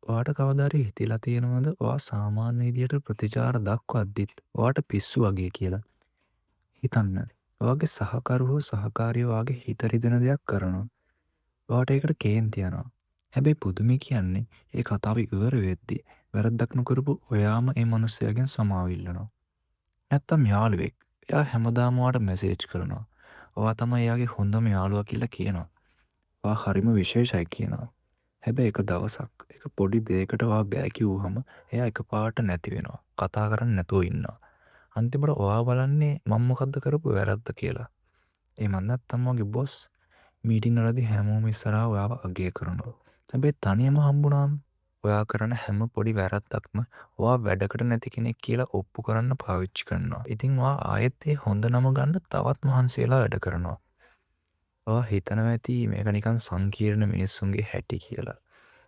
ඔයාට කවදා හරි හිතිලා තියෙනවද ඔයා සාමාන්‍ය විදියට ප්‍රතිචාර දක්වද්දිත් ඔයාට පිස්සු වගේ කියලා? හිතන්න. ඔයාගේ සහකරු හෝ සහකාරියෝ ඔයාගේ හිත රිදෙන දෙයක් කරනවා. ඔයාට ඒකට කේන්ති යනවා. හැබැයි පුදුමේ කියන්නේ ඒ කතාව ඉවර වෙද්දි වැරද්දක් නොකරපු ඔයාම ඒ මනුස්සයාගෙන් සමාව ඉල්ලනවා. නැත්තම් යාළුවෙක්. එයා හැමදාම ඔයාට මැසේජ් කරනවා. ඔයා තමයි එයාගේ හොඳම යාළුවා කියලා කියනවා. ඔයා හරිම විශේෂයි කියනවා. හැබැයි එක දවසක් එක පොඩි දෙයකට ඔයා බෑ කිව්වහම එයා එකපාරට නැති වෙනවා. කතා කරන්නේ නැතුව ඉන්නවා. අන්තිමට ඔයා බලන්නේ මම මොකද්ද කරපු වැරද්ද කියලා. එහෙමත් නැත්නම් වගේ බොස් මීටින් වලදී හැමෝම ඉස්සරහා ඔයාව අගය කරනවා. හැබැයි තනියම හම්බුනාම ඔයා කරන හැම පොඩි වැරද්දක්ම ඔයා වැඩකට නැති කෙනෙක් කියලා ඔප්පු කරන්න පාවිච්චි කරනවා. ඉතින් ඔයා ආයෙත් ඒ හොඳ නම ගන්න තවත් මහන්සි වෙලා වැඩ කරනවා. ඔයා හිතනවා ඇති මේක නිකන් සංකීර්ණ මිනිස්සුන්ගේ හැටි කියලා.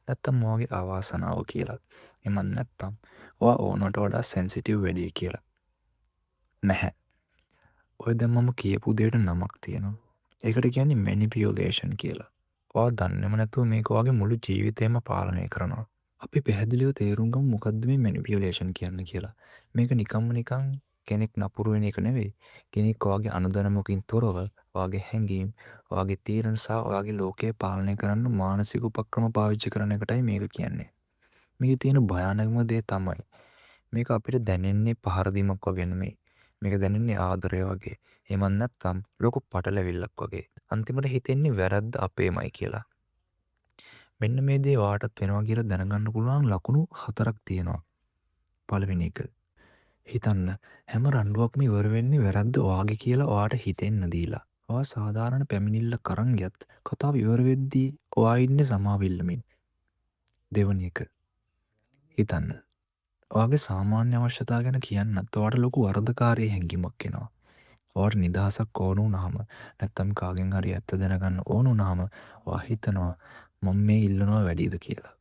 නැත්තම් ඔයාගේ අවාසනාව කියලා. එමත් නැත්තම් ඔයා ඕනට වඩා සෙන්සිටිව් වැඩි කියලා. නැහැ. ඔය දැන් මම කියපු දෙයට නමක් තියෙනවා. ඒකට කියන්නේ මැනිපියුලේෂන් කියලා. ඔයා දන්නේම නැතුව මේක ඔයාගේ මුළු ජීවිතේම පාලනය කරනවා. අපි පැහැදිලිව තේරුම් ගමු මොකද්ද මේ මැනිපියුලේෂන් කියන්නේ කියලා. මේක නිකන් කෙනෙක් නපුරු වෙන එක නෙවෙයි. කෙනෙක් ඔයාගේ අනුදැනුමකින් තොරව ඔයාගේ හැඟීම්, ඔයාගේ තීරණ සහ ඔයාගේ ලෝකය පාලනය කරන්න මානසික උපක්‍රම පාවිච්චි කරන එකටයි මේක කියන්නේ. මේකේ තියෙන භයානකම දේ තමයි මේක අපිට දැනෙන්නේ පහර දීමක් වගේ නෙමෙයි. මේක දැනෙන්නේ ආදරය වගේ. එහෙමත් නැත්නම් ලොකු පටලැවිල්ලක් වගේ. අන්තිමට හිතෙන්නේ වැරද්ද අපේමයි කියලා. මෙන්න මේ දේ ඔයාටත් වෙනවා කියලා දැනගන්න පුළුවන් ලකුණු 4ක් තියෙනවා. පළවෙනි එක. හිතන්න හැම රණ්ඩුවක්ම ඉවර වෙන්නේ වැරද්ද ඔයාගේ කියලා ඔයාට හිතෙන්න දීලා. ඔයා සාධාරණ පැමිණිල්ල කරන් ගියත් කතාව ඉවර වෙද්දී ඔයා ඉන්නේ සමාව ඉල්ලමින්. දෙවැනි එක. හිතන්න. ඔයාගේ සාමාන්‍ය අවශ්‍යතා ගැන කියන්නත් ඔයාට ලොකු වරදකාරී හැඟීමක් එනවා. ඔයාට නිදහසක් ඕන වුණාම නැත්තම් කාගෙන් හරි ඇත්ත දැනගන්න ඕන වුණාම ඔයා හිතනවා මම මේ ඉල්ලනවා වැඩිද කියලා.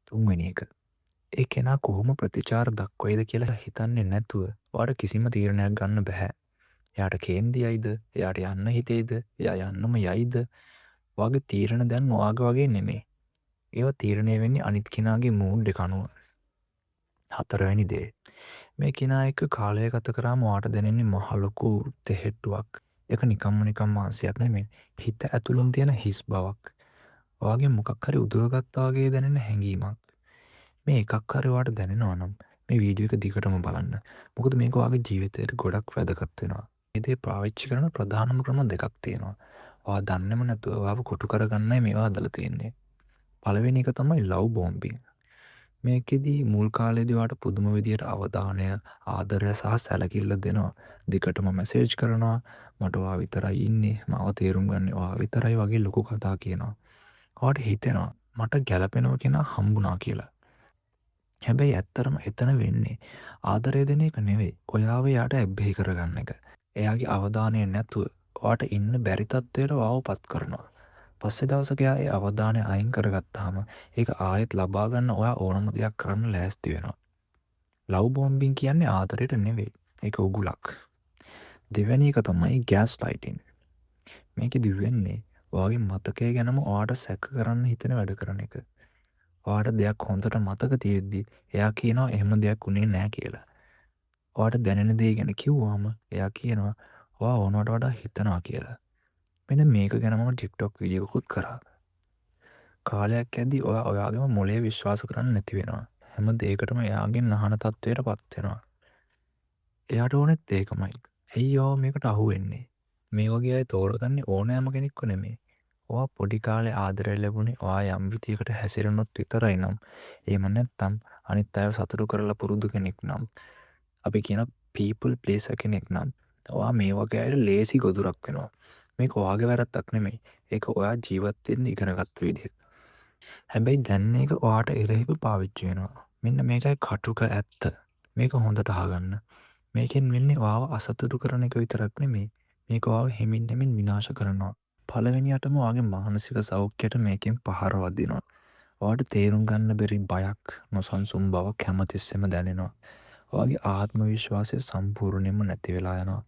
තුන්වෙනි එක. ඒ කෙනා කොහොම ප්‍රතිචාර දක්වයිද කියලා හිතන්නේ නැතුව ඔයාට කිසිම තීරණයක් ගන්න බෑ. එයාට කේන්තියයිද? එයාට යන්න හිතෙයිද? එයා යන්නම යයිද? ඔයාගේ තීරණ දැන් ඔයාගේ වගේ නෙමෙයි. ඒවා තීරණය වෙන්නේ අනිත් කෙනාගේ මූඩ් එක අනුව. හතරවෙනි දේ. මේ කෙනා එක්ක කාලය ගත කරාම ඔයාට දැනෙන්නේ මහ ලොකු තෙහෙට්ටුවක්. ඒක නිකම්ම මානසිකයක් නෙමෙයි. හිත ඇතුළෙන් තියෙන හිස් බවක්. ඔයාගේ මොකක් හරි උදුරගත්තා වගේ දැනෙන හැඟීමක්. මේ එකක් හරි ඔයාට දැනෙනවා නම් මේ වීඩියෝ එක දිගටම බලන්න. මොකද මේක ඔයාගේ ජීවිතයට ගොඩක් වැදගත් වෙනවා. මේ දේ පාවිච්චි කරන ප්‍රධානම ක්‍රම දෙකක් තියෙනවා. ඔයා දන්නේම නැතුව ඔයාව කොටු කරගන්නයි මේවා හදලා තියෙන්නේ. පළවෙනි එක තමයි ලව් බෝම්බින්. මේකෙදී මුල් කාලේදී ඔයාට පුදුම විදියට අවධානය, ආදරය සහ සැලකිල්ල දෙනවා. දිගටම මැසේජ් කරනවා. මට ඔයා විතරයි ඉන්නේ. මාව තේරුම් ගන්න ඔයා විතරයි වගේ ලොකු කතා කියනවා. ඔයාට හිතෙනවා මට ගැළපෙනව කෙනා හම්බුණා කියලා. හැබැයි ඇත්තරම එතන වෙන්නේ ආදරය දෙන එක නෙවෙයි. ඔයාව එයාට ඇබ්බැහි කරගන්න එක. එයාගේ අවධානය නැතුව ඔයාට ඉන්න බැරි තත්ත්වයට ඔයාව පත් කරනවා. පස්සේ දවසක එයා ඒ අවධානය අයින් කරගත්තාම ඒක ආයෙත් ලබා ගන්න ඔයා ඕනම දෙයක් කරන්න ලෑස්ති වෙනවා. ලව් බෝම්බින් කියන්නේ ආදරයට නෙවෙයි. ඒක උගුලක්. දෙවැනි එක තමයි ගෑස් ලයිටින්. මේකෙදි වෙන්නේ ඔයාගේ මතකය ගැනම ඔයාට සැක කරන්න හිතෙන වැඩ කරන එක. ඔයාට දෙයක් හොඳට මතක තියෙද්දි එයා කියනවා එහෙම දෙයක් උනේ නැහැ කියලා. ඔයාට දැනෙන දේ ගැන කිව්වම එයා කියනවා ඔයා ඕනවට වඩා හිතනවා කියලා. මෙන්න මේක ගැන මම TikTok වීඩියෝකුත් කරා. කාලයක් යද්දී ඔයා ඔයාගේම මොලේ විශ්වාස කරන්න නැති වෙනවා. හැම දෙයකටම එයාගෙන් අහන තත්ත්වයට පත් වෙනවා. එයාට ඕනෙත් ඒකමයි. ඇයි ඔයා මේකට අහු වෙන්නේ? මේ වගේ අය තෝරගන්නේ ඕනෑම කෙනෙක්ව නෙමෙයි. ඔයා පොඩි කාලේ ආදරය ලැබුණේ ඔයා යම් විදියකට හැසිරුණොත් විතරයි නම් එහෙම නැත්නම් අනිත් අයව සතුටු කරලා පුරුදු කෙනෙක් නම් අපි කියන people pleaser කෙනෙක් නම් ඔයා මේ වගේ අයට ලේසි ගොදුරක් වෙනවා. මේක ඔයාගේ වැරද්දක් නෙමෙයි. ඒක ඔයා ජීවත් වෙන්න ඉගෙනගත්ත විදිහ. හැබැයි දැන් මේක ඔයාට එරෙහිව පාවිච්චි වෙනවා. මෙන්න මේකයි කටුක ඇත්ත. මේක හොඳට අහගන්න. මේකෙන් වෙන්නේ ඔයාව අසතුටු කරන එක විතරක් නෙමෙයි. මේක ඔයාව හෙමින් හෙමින් විනාශ කරනවා. පළවෙනියටම ඔයාගේ මානසික සෞඛ්‍යයට මේකෙන් පහර වදිනවා. ඔයාට තේරුම් ගන්න බැරි බයක්, නොසන්සුන් බවක් හැමතිස්සෙම දැනෙනවා. ඔයාගේ ආත්ම විශ්වාසය සම්පූර්ණයෙන්ම නැති වෙලා යනවා.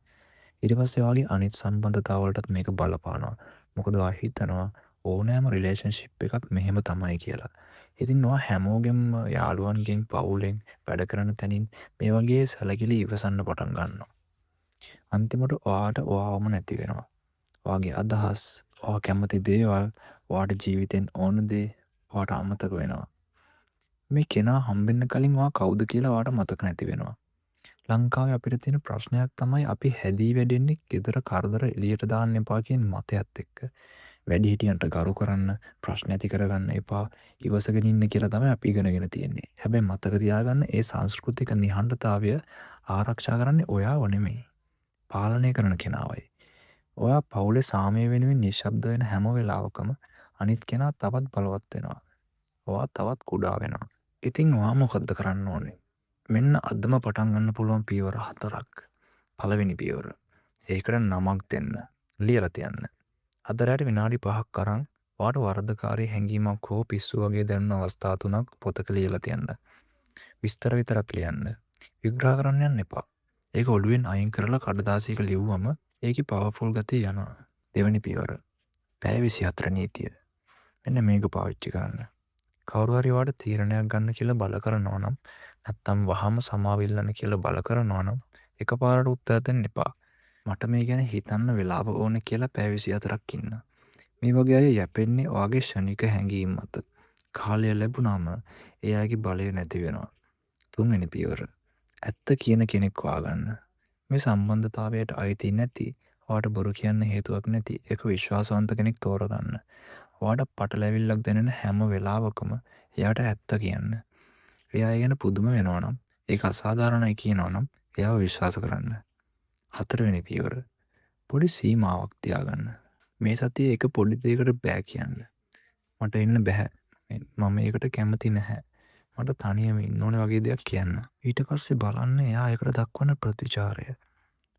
ඊට පස්සේ ඔයාගේ අනිත් සම්බන්ධතාවලටත් මේක බලපානවා. මොකද ඔයා හිතනවා ඕනෑම රිලේෂන්ශිප් එකක් මෙහෙම තමයි කියලා. ඉතින් නොවා හැමෝගෙම යාළුවන්ගෙන් පවුලෙන් වැඩ කරන තැනින් මේ වගේ සැලකිලි ඉවසන්න පටන් ගන්නවා. අන්තිමට ඔයාට ඔයාවම නැති වෙනවා. ඔයාගේ අදහස්, ඔයා කැමති දේවල්, ඔයාට ජීවිතෙන් ඕන දේ ඔයාට අමතක වෙනවා. මේ කෙනා හම්බෙන්න කලින් ඔයා කවුද කියලා ඔයාට මතක නැති වෙනවා. ලංකාවේ අපිට තියෙන ප්‍රශ්නයක් තමයි අපි හැදී වැඩෙන්නේ ගෙදර කරදර එළියට දාන්න එපා කියන මතයත් එක්ක. වැඩිහිටියන්ට ගරු කරන්න, ප්‍රශ්න ඇති කරගන්න එපා, ඉවසගෙන ඉන්න කියලා තමයි අපි ඉගෙනගෙන තියෙන්නේ. හැබැයි මතක තියාගන්න ඒ සංස්කෘතික නිහඬතාවය ආරක්ෂා කරන්නේ ඔයාව නෙමෙයි. පාලනය කරන කෙනාවයි. ඔයා පවුලේ සාමය වෙනුවෙන් නිශ්ශබ්ද වෙන හැම වෙලාවකම අනිත් කෙනා තවත් බලවත් වෙනවා. ඔයා තවත් කුඩා වෙනවා. ඉතින් ඔයා මොකද්ද කරන්න ඕනේ? මෙන්න අදම පටන් ගන්න පුළුවන් පියවර 4ක්. පළවෙනි පියවර. ඒකට නමක් දෙන්න. ලියලා තියන්න. අද රැට විනාඩි 5ක් අරන් ඔයාට වරදකාරී හැඟීමක් හෝ පිස්සු වගේ දැනෙන අවස්ථා 3ක් පොතක ලියලා තියන්න. විස්තර විතරක් ලියන්න. විග්‍රහ කරන්න යන්න එපා. ඒක ඔළුවෙන් අයින් කරලා කඩදාසියක ලියුවම ඒකේ පවර්ෆුල් ගතිය යනවා. දෙවෙනි පියවර. පැය 24 නීතිය. මෙන්න මේක පාවිච්චි කරන්න. කවුරු හරි ඔයාට තීරණයක් ගන්න කියලා බල කරනවා නම් නැත්තම් වහම සමාව ඉල්ලන්න කියලා බල කරනවා නම් එකපාරට උත්තර දෙන්න එපා. මට මේ ගැන හිතන්න වෙලාව ඕනේ කියලා පැය 24ක් ඉන්න. මේ වගේ අය යැපෙන්නේ ඔයාගේ ෂණික හැඟීම් මත. කාලය ලැබුණාම ඒ අයගේ බලය නැති වෙනවා. තුන්වෙනි පියවර. ඇත්ත කියන කෙනෙක් හොයාගන්න. මේ සම්බන්ධතාවයට අයිති නැති, ඔයාට බොරු කියන්න හේතුවක් නැති එක විශ්වාසවන්ත කෙනෙක් තෝරගන්න. ඔයාට පටලැවිල්ලක් දැනෙන හැම වෙලාවකම එයාට ඇත්ත කියන්න. එයා ගැන පුදුම වෙනවා නම්, ඒක අසාධාරණයි කියනවා නම් එයාව විශ්වාස කරන්න. හතරවෙනි පියවර. පොඩි සීමාවක් තියාගන්න. මේ සතියේ එක පොඩි දෙයකට බෑ කියන්න. මට ඉන්න බෑ. මම ඒකට කැමති නැහැ. මට තනියම ඉන්න ඕනේ වගේ දෙයක් කියන්න. ඊට පස්සේ බලන්න එයා ඒකට දක්වන ප්‍රතිචාරය.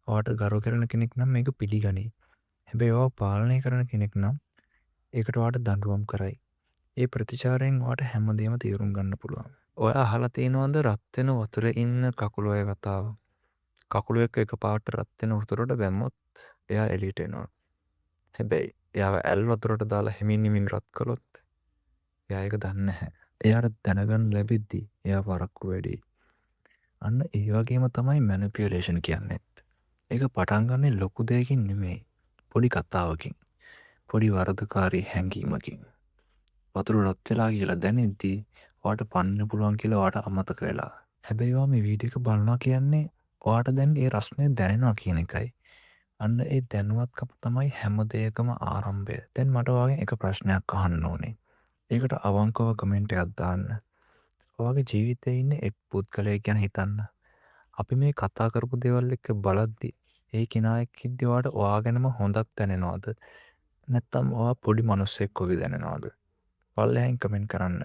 ඔයාට ගරු කරන කෙනෙක් නම් මේක පිළිගනී. හැබැයි ඔයාව පාලනය කරන කෙනෙක් නම් ඒකට ඔයාට දඬුවම් කරයි. ඒ ප්‍රතිචාරයෙන් ඔයාට හැමදේම තේරුම් ගන්න පුළුවන්. ඔයා අහලා තියෙනවද රත් වෙන වතුරේ ඉන්න කකුලොය කතාව? කකුලොය එකපාරට රත් වෙන වතුරට දැම්මොත් එයා එළියට එනවා. හැබැයි එයාව ඇල් වතුරට දාලා හිමින් හිමින් රත් කළොත් එයා ඒක දන්නේ නැහැ. එයාට දැනගන්න ලැබෙද්දි එයා වරක්කු වැඩි. අන්න ඒ වගේම තමයි මැනිපියුලේෂන් කියන්නේත්. ඒක පටන් ගන්නේ ලොකු දෙයකින් නෙමෙයි. පොඩි කතාවකින්. පොඩි වරදකාරී හැඟීමකින්. වතුර රත් වෙලා කියලා දැනෙද්දි ඔයාට පන්න පුළුවන් කියලා ඔයාට අමතක වෙලා. හැබැයි ඔයා මේ වීඩියෝ එක බලනවා කියන්නේ ඔයාට දැන් ඒ රස්නේ දැනෙනවා කියන එකයි. අන්න ඒ දැනුවත්කම තමයි හැම දෙයකම ආරම්භය. දැන් මට ඔයාගෙන් එක ප්‍රශ්නයක් අහන්න ඕනේ. ඒකට අවංකව කමෙන්ට් එකක් දාන්න. ඔයාගේ ජීවිතේ ඉන්න එක් පුද්ගලයෙක් ගැන හිතන්න. අපි මේ කතා කරපු දේවල් එක්ක බලද්දි ඒ කෙනා එක්ක ඉද්දි ඔයාට ඔයා ගැනම හොඳක් දැනෙනවද? නැත්නම් ඔයා පොඩි මිනිස්සෙක් වගේ දැනෙනවද? පල්ලෙහායින් කමෙන්ට් කරන්න.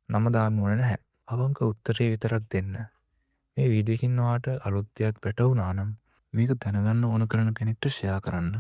නම දාන්න ඕනේ නැහැ. අවංක උත්තරේ විතරක් දෙන්න. මේ වීඩියෝ එකකින් ඔයාට අලුත් දෙයක් වැටහුණා නම් මේක දැනගන්න ඕන කරන කෙනෙක්ට ෂෙයා කරන්න.